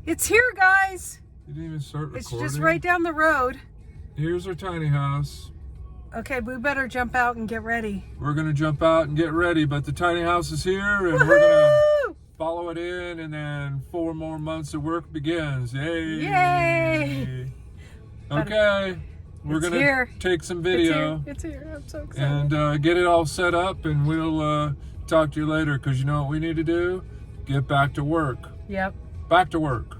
It's here, guys. You didn't even start recording? It's just right down the road. Here's our tiny house. Okay, we better jump out and get ready. We're going to jump out and get ready, but the tiny house is here, and Woohoo! we're going to follow it in, and then 4 more months of work begins. Yay! Yay! Okay, we're going to take some video. It's here. I'm so excited. And get it all set up, and we'll talk to you later, because you know what we need to do? Get back to work. Yep. Back to work.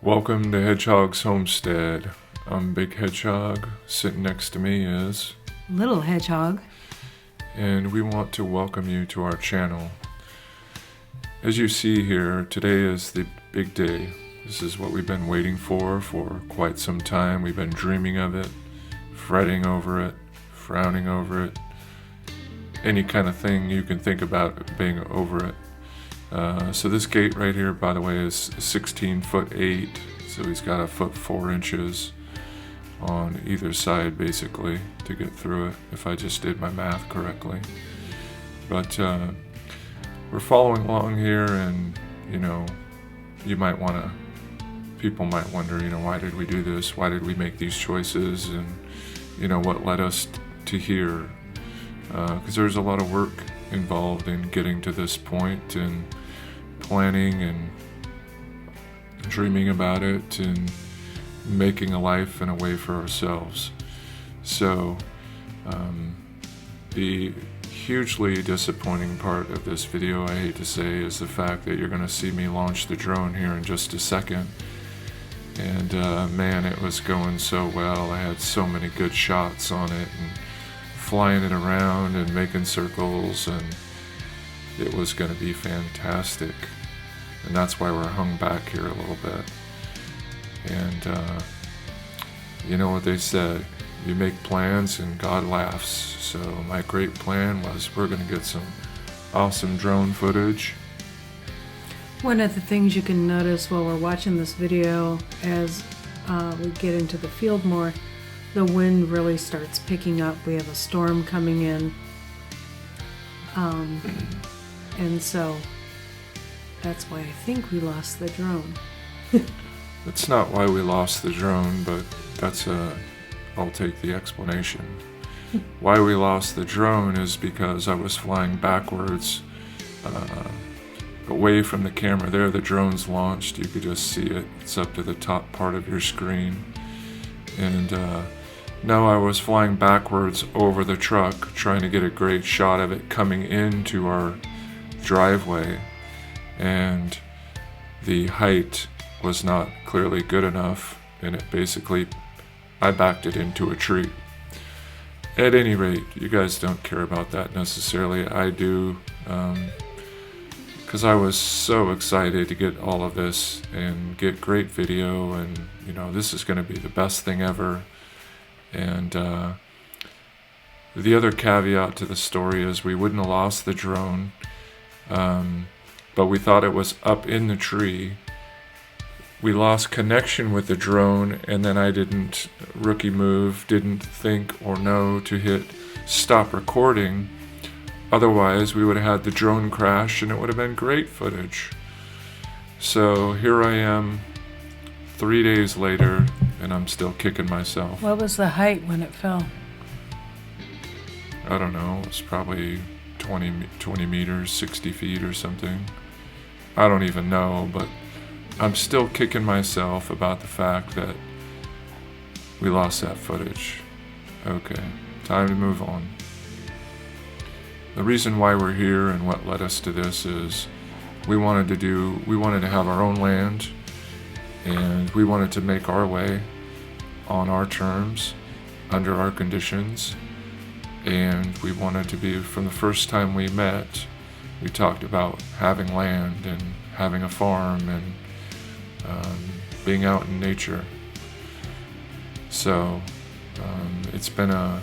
Welcome to Hedgehog's Homestead. I'm Big Hedgehog. Sitting next to me is Little Hedgehog. And we want to welcome you to our channel. As you see here, today is the big day. This is what we've been waiting for quite some time. We've been dreaming of it, fretting over it, frowning over it. Any kind of thing you can think about being over it. So this gate right here, by the way, is 16'8", so he's got 1'4" on either side basically to get through it, if I just did my math correctly. But we're following along here, and you know, people might wonder, you know, why did we do this? Why did we make these choices? And you know, what led us to here? Because there's a lot of work involved in getting to this point, and planning and dreaming about it and making a life and a way for ourselves. So the hugely disappointing part of this video, I hate to say, is the fact that you're going to see me launch the drone here in just a second. And man, it was going so well. I had so many good shots on it and flying it around and making circles, and it was going to be fantastic. And that's why we're hung back here a little bit. And you know what they said, you make plans and God laughs. So my great plan was, we're going to get some awesome drone footage One of the things you can notice while we're watching this video as we get into the field more, the wind really starts picking up. We have a storm coming in. And so that's why I think we lost the drone. That's not why we lost the drone, but I'll take the explanation. Why we lost the drone is because I was flying backwards away from the camera. There, the drone's launched. You could just see it. It's up to the top part of your screen. And now I was flying backwards over the truck, trying to get a great shot of it coming into our driveway. And the height was not clearly good enough, and I backed it into a tree. At any rate, you guys don't care about that necessarily. I do, because I was so excited to get all of this and get great video, and this is going to be the best thing ever. And the other caveat to the story is we wouldn't have lost the drone, but we thought it was up in the tree. We lost connection with the drone, and then I didn't think or know to hit stop recording. Otherwise, we would have had the drone crash, and it would have been great footage. So here I am 3 days later, and I'm still kicking myself. What was the height when it fell? I don't know, it's probably 20 meters, 60 feet or something. I don't even know, but I'm still kicking myself about the fact that we lost that footage. Okay, time to move on. The reason why we're here and what led us to this is we wanted to have our own land, and we wanted to make our way on our terms, under our conditions, and we wanted to be, from the first time we met, we talked about having land and having a farm and being out in nature. So it's been a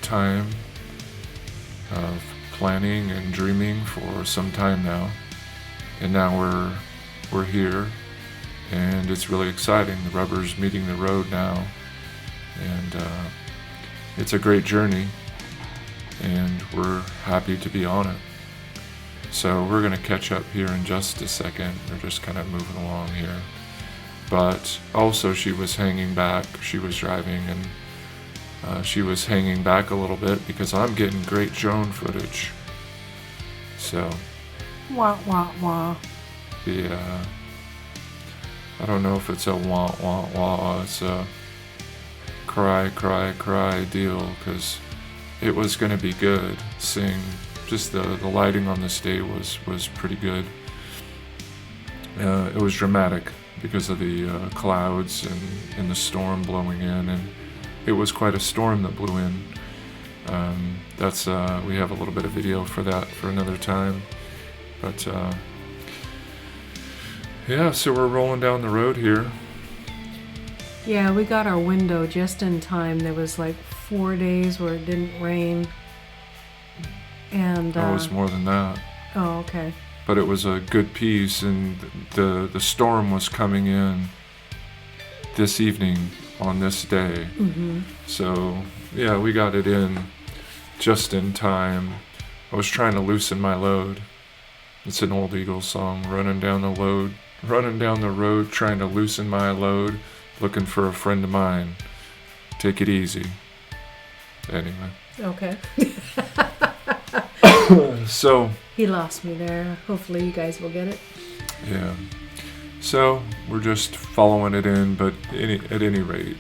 time of planning and dreaming for some time now, and now we're here, and it's really exciting. The rubber's meeting the road now, and it's a great journey, and we're happy to be on it. So we're going to catch up here in just a second. We're just kind of moving along here. But also she was hanging back. She was driving, and she was hanging back a little bit because I'm getting great drone footage. So Wah, wah, wah. I don't know if it's a wah, wah, wah. It's a cry, cry, cry deal, because it was going to be good. Just the lighting on this day was pretty good. It was dramatic because of the clouds and the storm blowing in, and it was quite a storm that blew in. We have a little bit of video for that for another time, but yeah, so we're rolling down the road here. Yeah, we got our window just in time. There was like 4 days where it didn't rain. And it was more than that. Oh, okay. But it was a good piece, and the storm was coming in this evening on this day. Mm-hmm. So yeah, we got it in just in time. I was trying to loosen my load. It's an old Eagles song, running down the road, trying to loosen my load, looking for a friend of mine. Take it easy. Anyway. Okay. So He lost me there. Hopefully you guys will get it. yeah, so we're just following it in, but at any rate,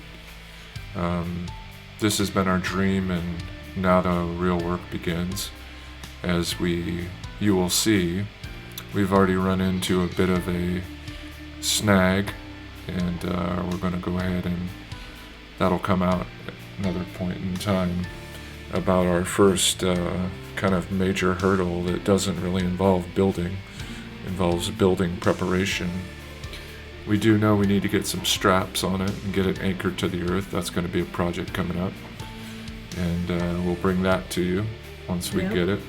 this has been our dream, and now the real work begins. As you will see, we've already run into a bit of a snag, and we're going to go ahead, and that'll come out at another point in time, about our first kind of major hurdle that doesn't really involve building, involves building preparation. We do know we need to get some straps on it and get it anchored to the earth. That's going to be a project coming up, and we'll bring that to you once we get it.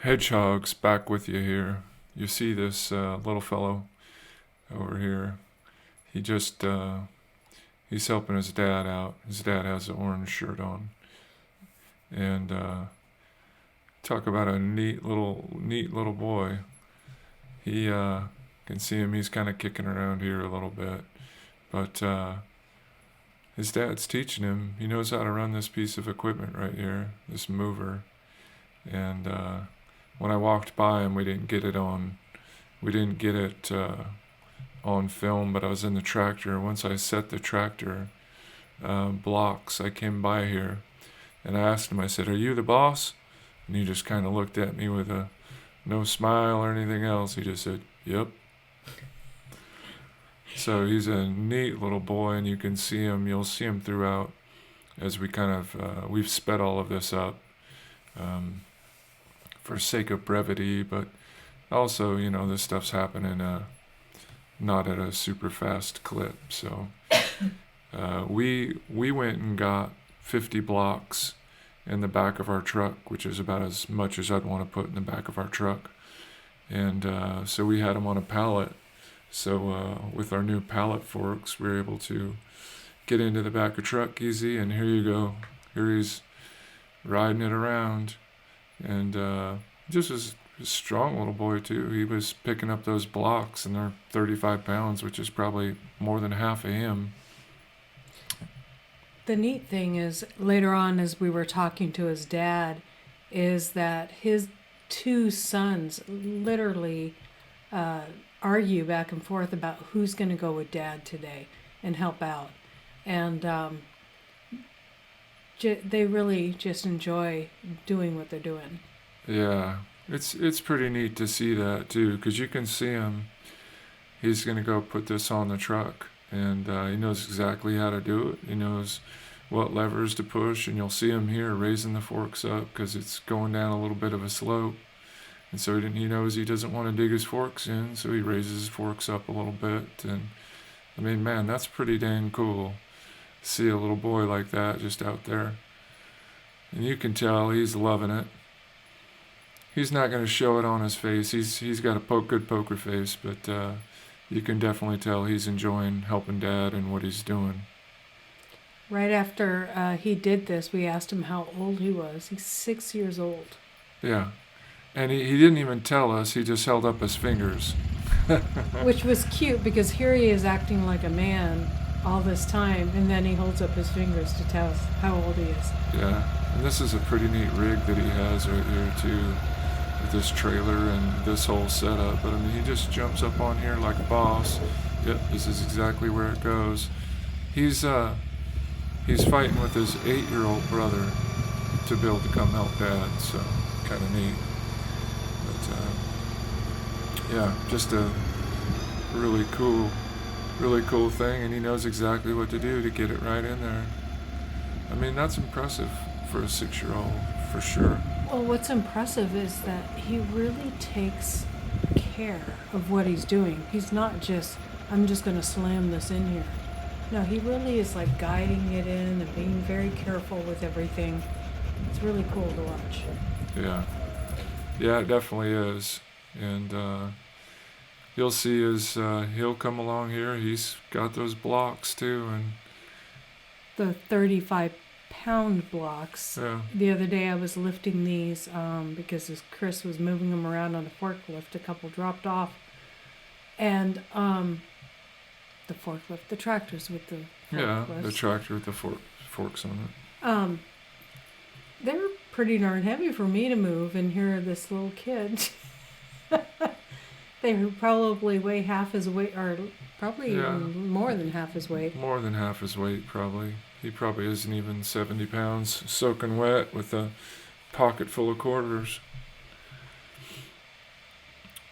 hedgehogs back with you here. You see this little fellow over here. He just he's helping his dad out. His dad has an orange shirt on, and talk about a neat little boy. He can see him. He's kind of kicking around here a little bit, but his dad's teaching him. He knows how to run this piece of equipment right here, this mover. And when I walked by him, we didn't get it on film, but I was in the tractor. Once I set the tractor blocks, I came by here and I asked him, I said, "Are you the boss?" And he just kind of looked at me with no smile or anything else. He just said, "Yep." So he's a neat little boy, and you can see him. You'll see him throughout as we kind of, we've sped all of this up for sake of brevity, but also, this stuff's happening not at a super fast clip. So we went and got 50 blocks in the back of our truck, which is about as much as I'd want to put in the back of our truck. And so we had them on a pallet. So with our new pallet forks, we were able to get into the back of the truck easy. And here you go. Here he's riding it around. And just was a strong little boy, too. He was picking up those blocks, and they're 35 pounds, which is probably more than half of him. The neat thing is, later on, as we were talking to his dad, is that his two sons literally argue back and forth about who's going to go with dad today and help out. And they really just enjoy doing what they're doing. Yeah, it's pretty neat to see that, too, because you can see him. He's going to go put this on the truck, and he knows exactly how to do it. He knows what levers to push, and you'll see him here raising the forks up because it's going down a little bit of a slope. And so he knows he doesn't want to dig his forks in, so he raises his forks up a little bit. And I mean, man, that's pretty dang cool. See a little boy like that just out there. And you can tell he's loving it. He's not going to show it on his face. He's got a good poker face, but you can definitely tell he's enjoying helping Dad and what he's doing. Right after he did this, we asked him how old he was. He's 6 years old. Yeah. And he didn't even tell us. He just held up his fingers. Which was cute, because here he is acting like a man all this time, and then he holds up his fingers to tell us how old he is. Yeah. And this is a pretty neat rig that he has right here, too, with this trailer and this whole setup. But, I mean, he just jumps up on here like a boss. Yep, this is exactly where it goes. He's fighting with his 8-year-old brother to be able to come help Dad, so kind of neat. But yeah, just a really cool thing, and he knows exactly what to do to get it right in there. I mean, that's impressive for a 6-year-old, for sure. Well, what's impressive is that he really takes care of what he's doing. He's not just, I'm just going to slam this in here. No, he really is like guiding it in and being very careful with everything. It's really cool to watch. Yeah, it definitely is. And you'll see as he'll come along here, he's got those blocks too. And the 35-pound blocks. Yeah. The other day I was lifting these because as Chris was moving them around on the forklift, a couple dropped off. And the tractors with the forklifts. Yeah, the tractor with the forks on it. They're pretty darn heavy for me to move, and here this little kid. They probably weigh half his weight, or probably even more than half his weight. More than half his weight, probably. He probably isn't even 70 pounds, soaking wet with a pocket full of quarters.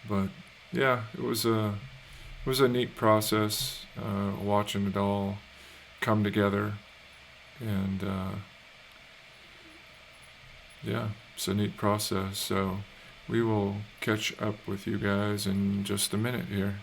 But yeah, it was a neat process watching it all come together, and yeah, it's a neat process. So we will catch up with you guys in just a minute here.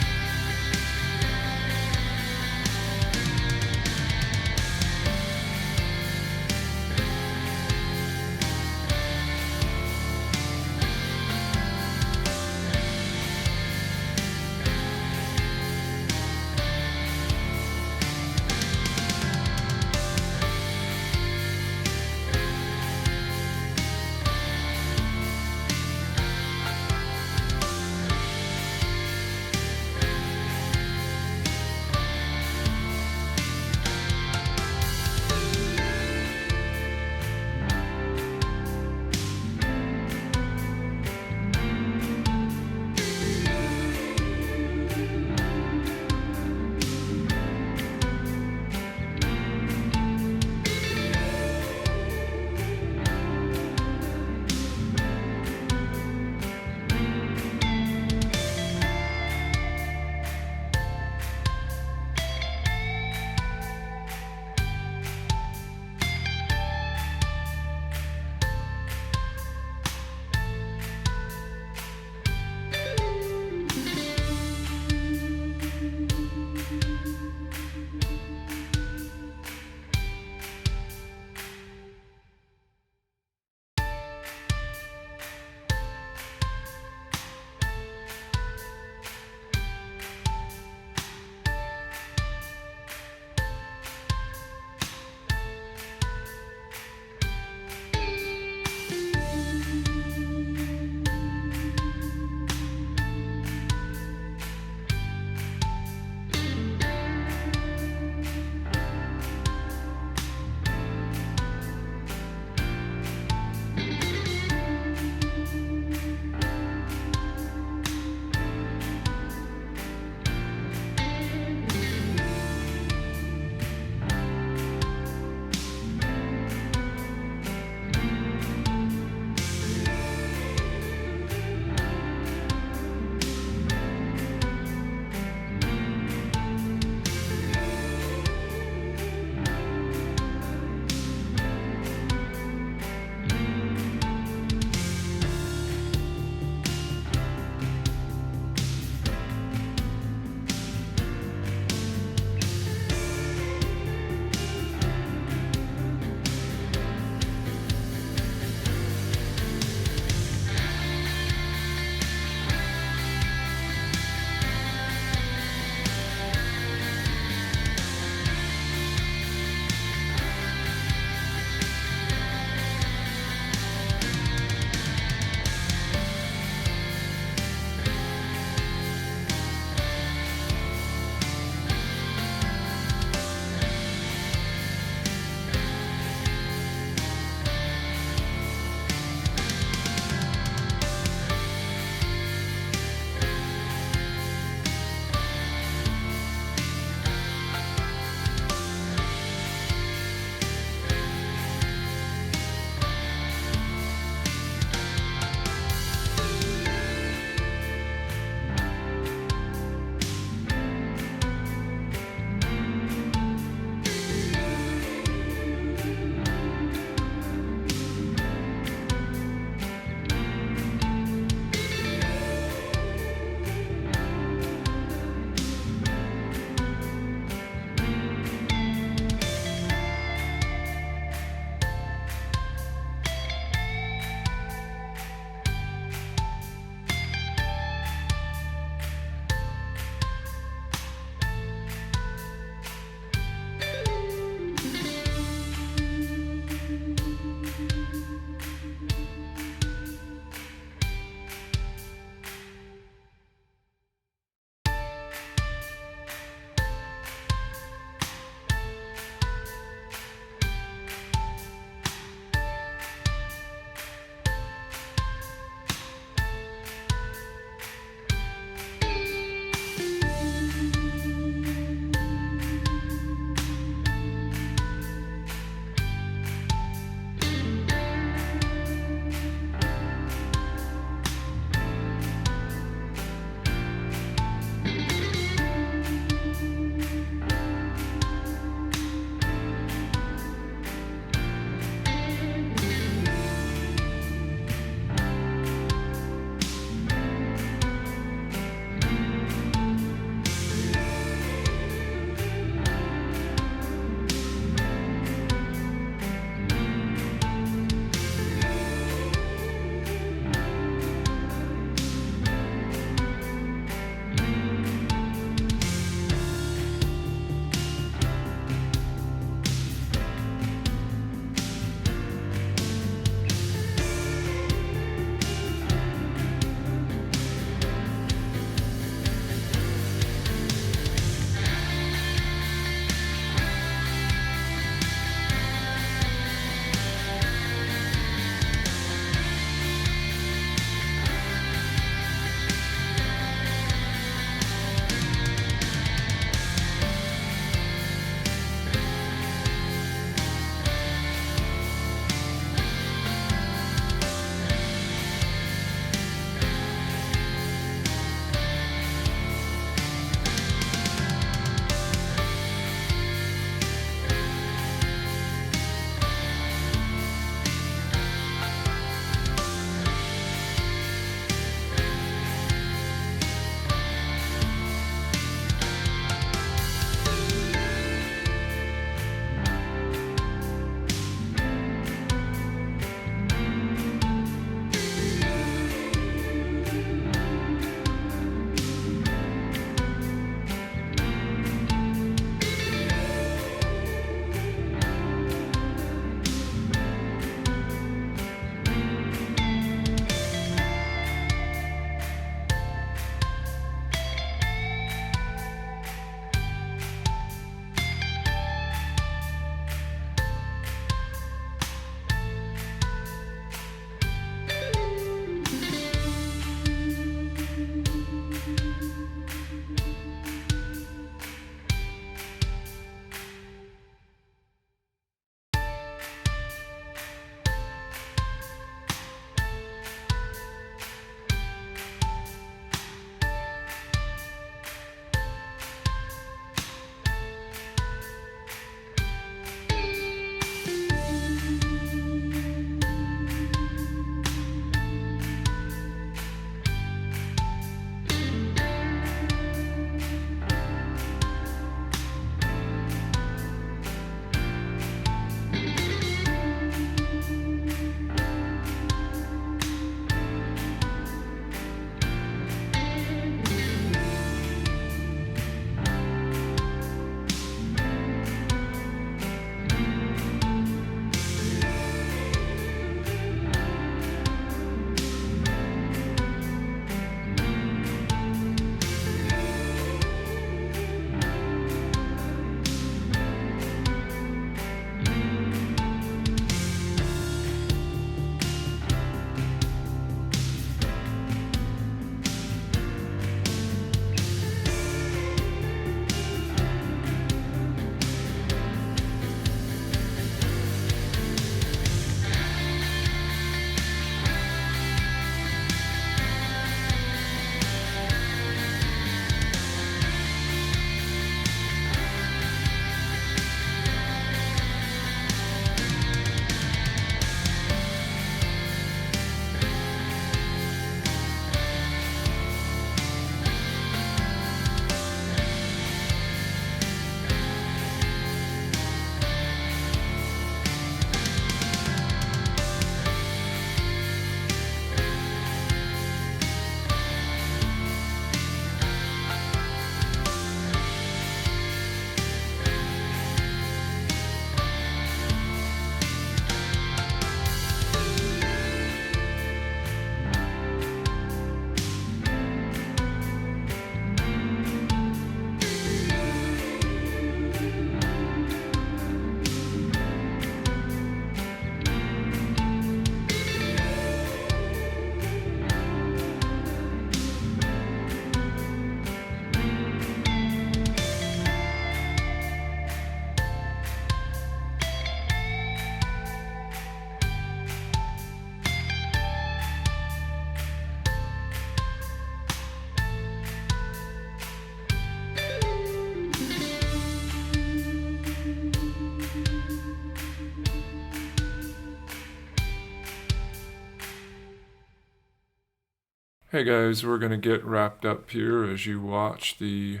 Hey guys, we're going to get wrapped up here as you watch the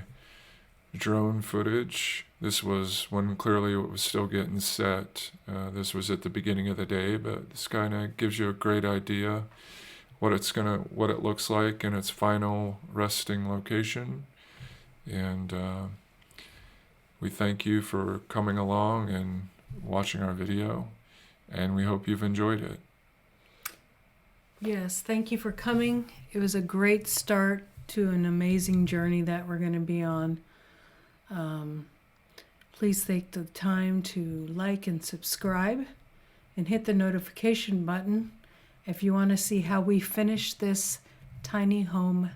drone footage. This was when clearly it was still getting set. This was at the beginning of the day, but this kind of gives you a great idea what it looks like in its final resting location. And we thank you for coming along and watching our video, and we hope you've enjoyed it. Yes, thank you for coming. It was a great start to an amazing journey that we're going to be on. Please take the time to like and subscribe and hit the notification button if you want to see how we finish this tiny home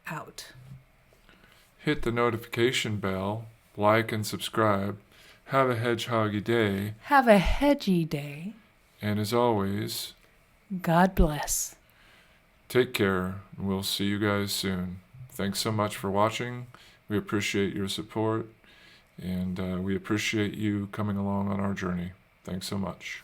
out. Hit the notification bell, like and subscribe. Have a hedgehoggy day. Have a hedgy day. And as always, God bless. take care. We'll see you guys soon. Thanks so much for watching. We appreciate your support, and we appreciate you coming along on our journey. Thanks so much.